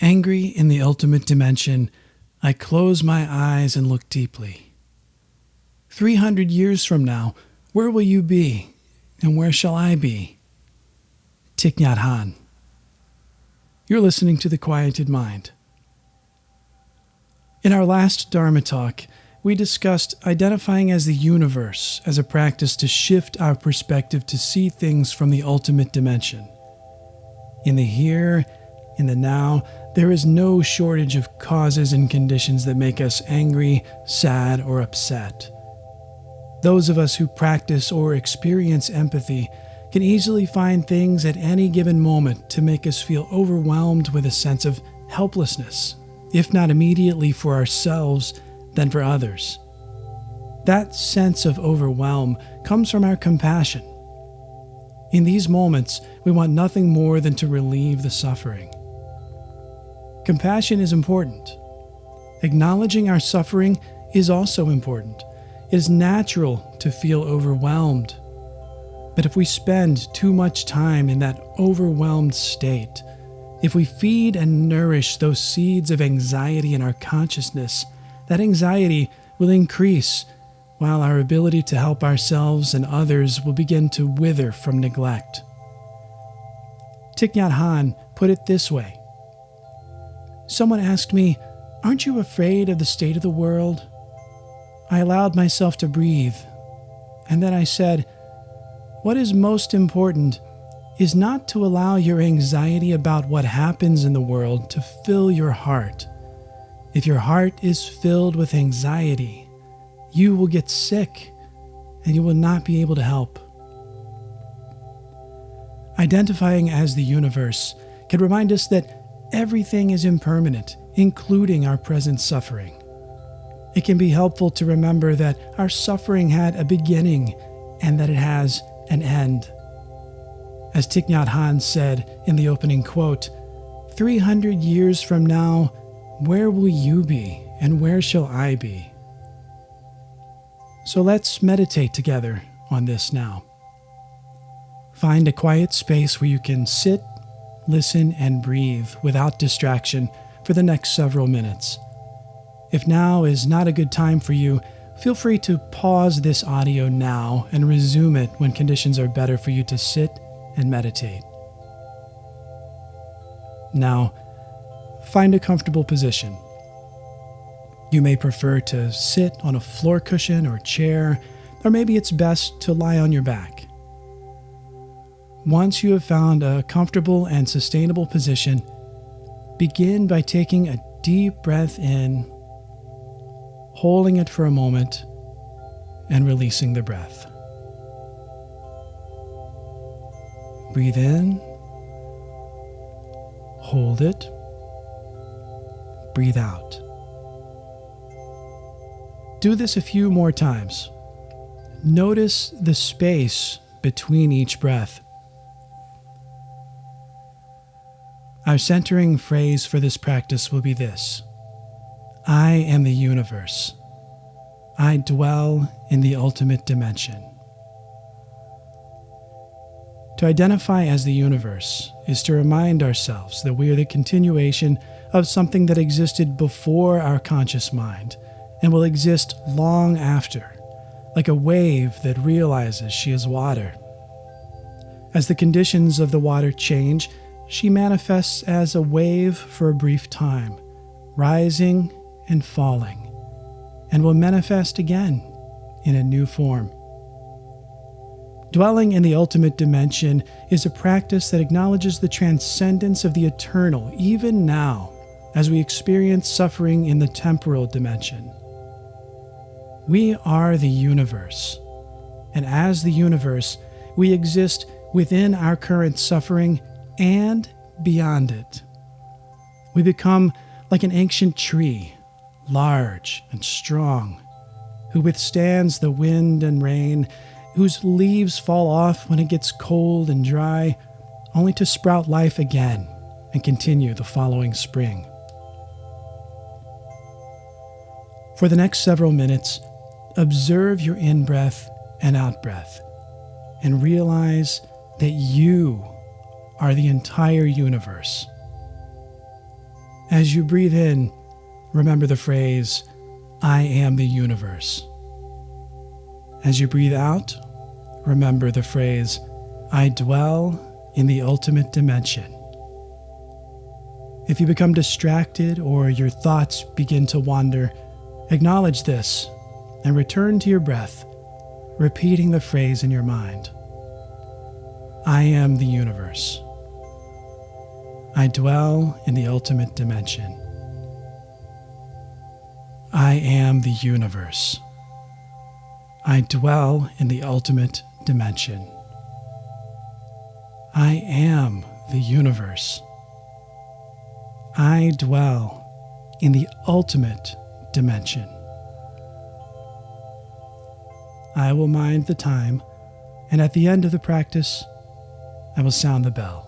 Angry in the ultimate dimension, I close my eyes and look deeply. 300 years from now, where will you be, and where shall I be? Thich Nhat Hanh. You're listening to The Quieted Mind. In our last Dharma talk, we discussed identifying as the universe as a practice to shift our perspective to see things from the ultimate dimension. In the here, in the now, there is no shortage of causes and conditions that make us angry, sad, or upset. Those of us who practice or experience empathy can easily find things at any given moment to make us feel overwhelmed with a sense of helplessness, if not immediately for ourselves, then for others. That sense of overwhelm comes from our compassion. In these moments, we want nothing more than to relieve the suffering. Compassion is important. Acknowledging our suffering is also important. It is natural to feel overwhelmed. But if we spend too much time in that overwhelmed state, if we feed and nourish those seeds of anxiety in our consciousness, that anxiety will increase, while our ability to help ourselves and others will begin to wither from neglect. Thich Nhat Hanh put it this way. Someone asked me, "Aren't you afraid of the state of the world?" I allowed myself to breathe, and then I said, "What is most important is not to allow your anxiety about what happens in the world to fill your heart. If your heart is filled with anxiety, you will get sick and you will not be able to help." Identifying as the universe can remind us that everything is impermanent, including our present suffering. It can be helpful to remember that our suffering had a beginning and that it has an end. As Thich Nhat Hanh said in the opening quote, 300 years from now, where will you be and where shall I be? So let's meditate together on this now. Find a quiet space where you can sit, listen, and breathe without distraction for the next several minutes. If now is not a good time for you, feel free to pause this audio now and resume it when conditions are better for you to sit and meditate. Now, find a comfortable position. You may prefer to sit on a floor cushion or chair, or maybe it's best to lie on your back. Once you have found a comfortable and sustainable position, begin by taking a deep breath in, holding it for a moment, and releasing the breath. Breathe in, hold it, breathe out. Do this a few more times. Notice the space between each breath. Our centering phrase for this practice will be this: I am the universe. I dwell in the ultimate dimension. To identify as the universe is to remind ourselves that we are the continuation of something that existed before our conscious mind and will exist long after, like a wave that realizes she is water. As the conditions of the water change, she manifests as a wave for a brief time, rising and falling, and will manifest again in a new form. Dwelling in the ultimate dimension is a practice that acknowledges the transcendence of the eternal, even now, as we experience suffering in the temporal dimension. We are the universe, and as the universe, we exist within our current suffering and beyond it. We become like an ancient tree, large and strong, who withstands the wind and rain, whose leaves fall off when it gets cold and dry, only to sprout life again and continue the following spring. For the next several minutes, observe your in-breath and out-breath, and realize that you are the entire universe. As you breathe in, remember the phrase, I am the universe. As you breathe out, remember the phrase, I dwell in the ultimate dimension. If you become distracted or your thoughts begin to wander, acknowledge this and return to your breath, repeating the phrase in your mind. I am the universe. I dwell in the ultimate dimension. I am the universe. I dwell in the ultimate dimension. I am the universe. I dwell in the ultimate dimension. I will mind the time, and at the end of the practice, I will sound the bell.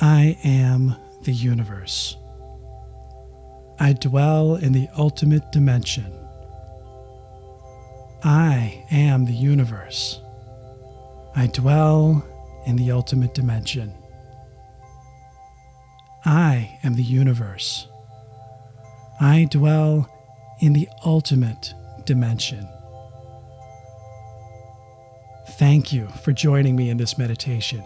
I am the universe. I dwell in the ultimate dimension. I am the universe. I dwell in the ultimate dimension. I am the universe. I dwell in the ultimate dimension. Thank you for joining me in this meditation.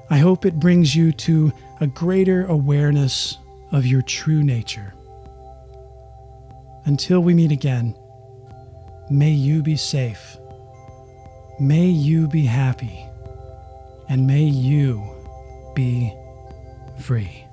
I hope it brings you to a greater awareness of your true nature. Until we meet again, may you be safe, may you be happy, and may you be free.